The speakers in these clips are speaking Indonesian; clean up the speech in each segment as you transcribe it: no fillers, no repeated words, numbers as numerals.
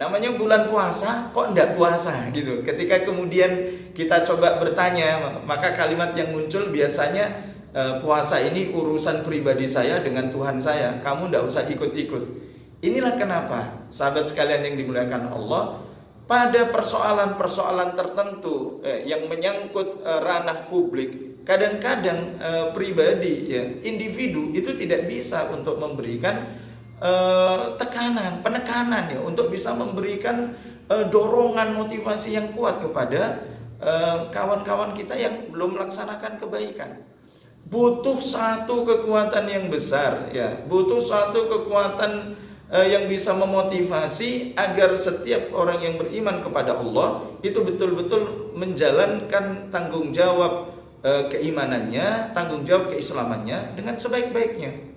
Namanya bulan puasa, kok enggak puasa gitu. Ketika kemudian kita coba bertanya, maka kalimat yang muncul biasanya, puasa ini urusan pribadi saya dengan Tuhan saya, kamu enggak usah ikut-ikut. Inilah kenapa, sahabat sekalian yang dimuliakan Allah, pada persoalan-persoalan tertentu yang menyangkut ranah publik, kadang-kadang pribadi, ya, individu itu tidak bisa untuk memberikan penekanan ya, untuk bisa memberikan dorongan motivasi yang kuat kepada kawan-kawan kita yang belum melaksanakan kebaikan. Butuh satu kekuatan yang besar ya, butuh satu kekuatan yang bisa memotivasi agar setiap orang yang beriman kepada Allah itu betul-betul menjalankan tanggung jawab keimanannya, tanggung jawab keislamannya dengan sebaik-baiknya.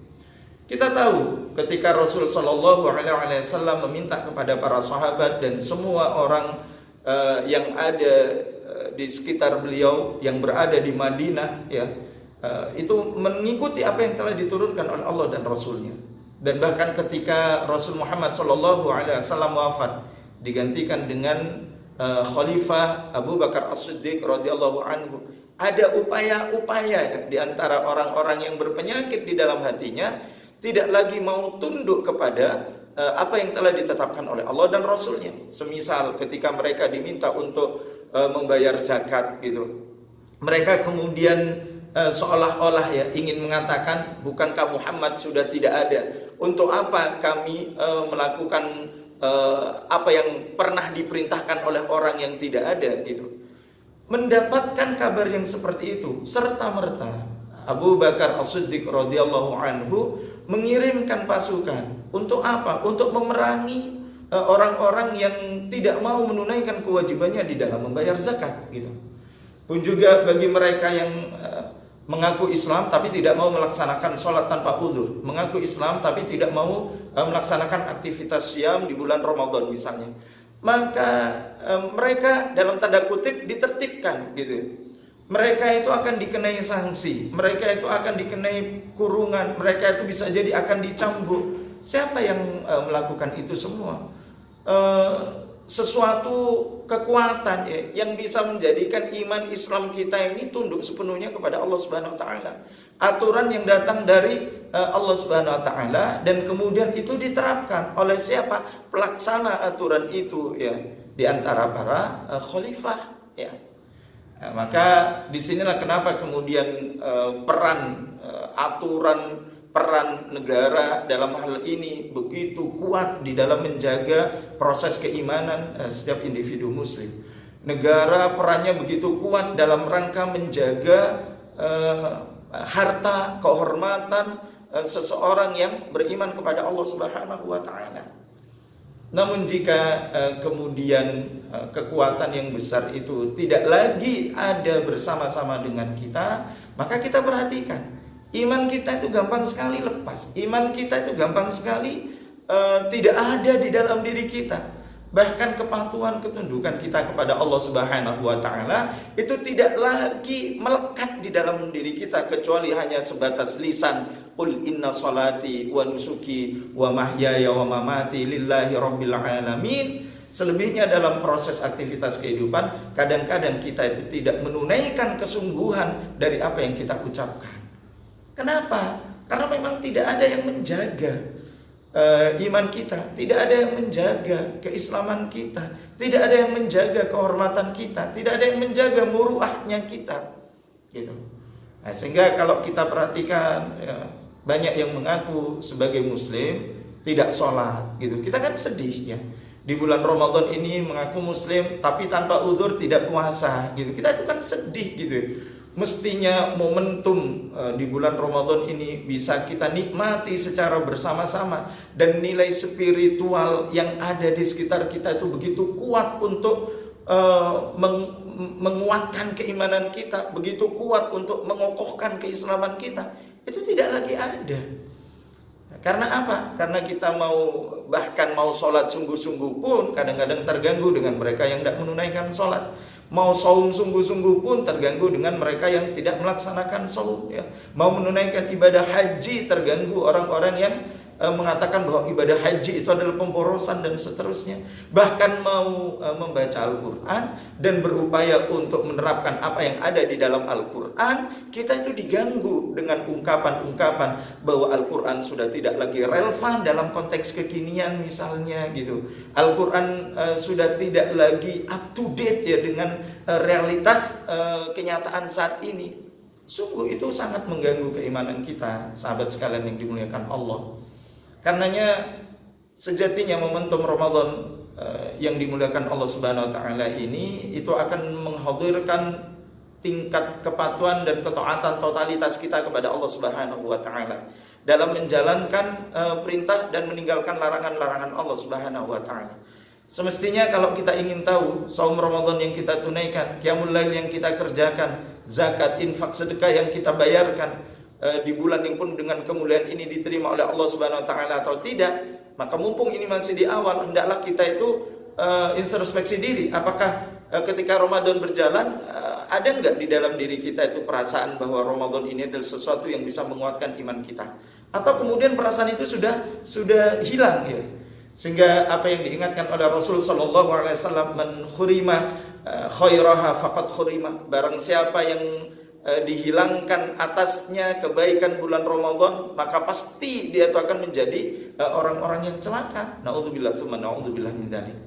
Kita tahu ketika Rasul Shallallahu Alaihi Wasallam meminta kepada para sahabat dan semua orang yang ada di sekitar beliau yang berada di Madinah, ya, itu mengikuti apa yang telah diturunkan oleh Allah dan Rasulnya. Dan bahkan ketika Rasul Muhammad Shallallahu Alaihi Wasallam wafat, digantikan dengan Khalifah Abu Bakar As-Siddiq radhiyallahu anhu, ada upaya-upaya di antara orang-orang yang berpenyakit di dalam hatinya, tidak lagi mau tunduk kepada apa yang telah ditetapkan oleh Allah dan Rasulnya. Semisal ketika mereka diminta untuk membayar zakat gitu, mereka kemudian seolah-olah ya ingin mengatakan, bukankah Muhammad sudah tidak ada? Untuk apa kami melakukan apa yang pernah diperintahkan oleh orang yang tidak ada gitu? Mendapatkan kabar yang seperti itu, serta-merta Abu Bakar As-Siddiq radhiyallahu anhu mengirimkan pasukan untuk apa? Untuk memerangi orang-orang yang tidak mau menunaikan kewajibannya di dalam membayar zakat gitu. Pun juga bagi mereka yang mengaku Islam tapi tidak mau melaksanakan sholat tanpa uzur, mengaku Islam tapi tidak mau melaksanakan aktivitas syam di bulan Ramadan misalnya, maka mereka dalam tanda kutip ditertibkan gitu. Mereka itu akan dikenai sanksi, mereka itu akan dikenai kurungan, mereka itu bisa jadi akan dicambuk. Siapa yang melakukan itu semua? Sesuatu kekuatan ya, yang bisa menjadikan iman Islam kita ini tunduk sepenuhnya kepada Allah Subhanahu wa taala. Aturan yang datang dari Allah Subhanahu wa taala dan kemudian itu diterapkan oleh siapa? Pelaksana aturan itu ya, di antara para khalifah ya. Nah, maka disinilah kenapa kemudian peran negara dalam hal ini begitu kuat di dalam menjaga proses keimanan setiap individu muslim. Negara perannya begitu kuat dalam rangka menjaga harta, kehormatan seseorang yang beriman kepada Allah Subhanahu wa taala. Namun jika kemudian kekuatan yang besar itu tidak lagi ada bersama-sama dengan kita, maka kita perhatikan, iman kita itu gampang sekali lepas. Iman kita itu gampang sekali tidak ada di dalam diri kita. Bahkan kepatuhan, ketundukan kita kepada Allah Subhanahu wa taala itu tidak lagi melekat di dalam diri kita, kecuali hanya sebatas lisan. Qul inna salati wa nusuki wa mahyaya wa mamati lillahi rabbil alamin. Selebihnya dalam proses aktivitas kehidupan, kadang-kadang kita itu tidak menunaikan kesungguhan dari apa yang kita ucapkan. Kenapa? Karena memang tidak ada yang menjaga iman kita, tidak ada yang menjaga keislaman kita, tidak ada yang menjaga kehormatan kita, tidak ada yang menjaga muruahnya kita, gitu. Nah, sehingga kalau kita perhatikan ya, banyak yang mengaku sebagai muslim tidak sholat, gitu. Kita kan sedih ya. Di bulan Ramadan ini mengaku muslim tapi tanpa uzur tidak puasa, gitu. Kita itu kan sedih gitu. Mestinya momentum di bulan Ramadan ini bisa kita nikmati secara bersama-sama, dan nilai spiritual yang ada di sekitar kita itu begitu kuat untuk menguatkan keimanan kita, begitu kuat untuk mengokohkan keislaman kita. Itu tidak lagi ada. Karena apa? Karena kita bahkan mau sholat sungguh-sungguh pun kadang-kadang terganggu dengan mereka yang tidak menunaikan sholat. Mau saum sungguh-sungguh pun terganggu dengan mereka yang tidak melaksanakan saum ya. Mau menunaikan ibadah haji terganggu orang-orang yang mengatakan bahwa ibadah haji itu adalah pemborosan dan seterusnya, bahkan mau membaca Al-Quran dan berupaya untuk menerapkan apa yang ada di dalam Al-Quran, kita itu diganggu dengan ungkapan-ungkapan bahwa Al-Quran sudah tidak lagi relevan dalam konteks kekinian misalnya gitu. Al-Quran sudah tidak lagi up to date ya dengan realitas kenyataan saat ini. Sungguh itu sangat mengganggu keimanan kita, sahabat sekalian yang dimuliakan Allah. Karenanya sejatinya momentum Ramadan yang dimuliakan Allah Subhanahu wa taala ini itu akan menghadirkan tingkat kepatuhan dan ketaatan totalitas kita kepada Allah Subhanahu wa taala dalam menjalankan perintah dan meninggalkan larangan-larangan Allah Subhanahu wa taala. Semestinya kalau kita ingin tahu saum Ramadan yang kita tunaikan, qiyamul lail yang kita kerjakan, zakat, infak, sedekah yang kita bayarkan di bulan yang pun dengan kemuliaan ini diterima oleh Allah Subhanahu wa taala atau tidak, maka mumpung ini masih di awal, hendaklah kita itu introspeksi diri. Apakah ketika Ramadan berjalan ada enggak di dalam diri kita itu perasaan bahwa Ramadan ini adalah sesuatu yang bisa menguatkan iman kita, atau kemudian perasaan itu sudah hilang ya, sehingga apa yang diingatkan oleh Rasul sallallahu alaihi wasallam, man khurima khairaha faqad khurima, barang siapa yang dihilangkan atasnya kebaikan bulan Ramadan, maka pasti dia itu akan menjadi orang-orang yang celaka. Nauzubillah tsumma nauzubillah min dzalik.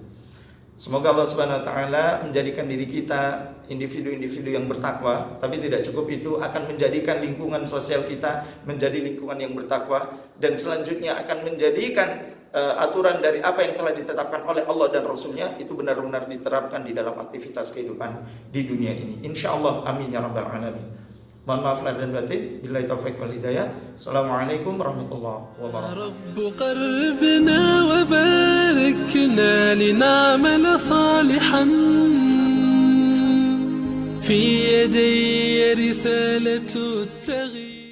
Semoga Allah Subhanahu wa taala menjadikan diri kita individu-individu yang bertakwa, tapi tidak cukup itu, akan menjadikan lingkungan sosial kita menjadi lingkungan yang bertakwa, dan selanjutnya akan menjadikan aturan dari apa yang telah ditetapkan oleh Allah dan Rasulnya itu benar-benar diterapkan di dalam aktivitas kehidupan di dunia ini. InsyaAllah, amin ya rabbal alamin. Mohon maaf lahir dan batin. Billahi taufiq wal hidayah. Assalamualaikum warahmatullahi wabarakatuh. Rabbu qalbina wa barikna lina'mal salihan fi yadayya risalatu at-taghyir.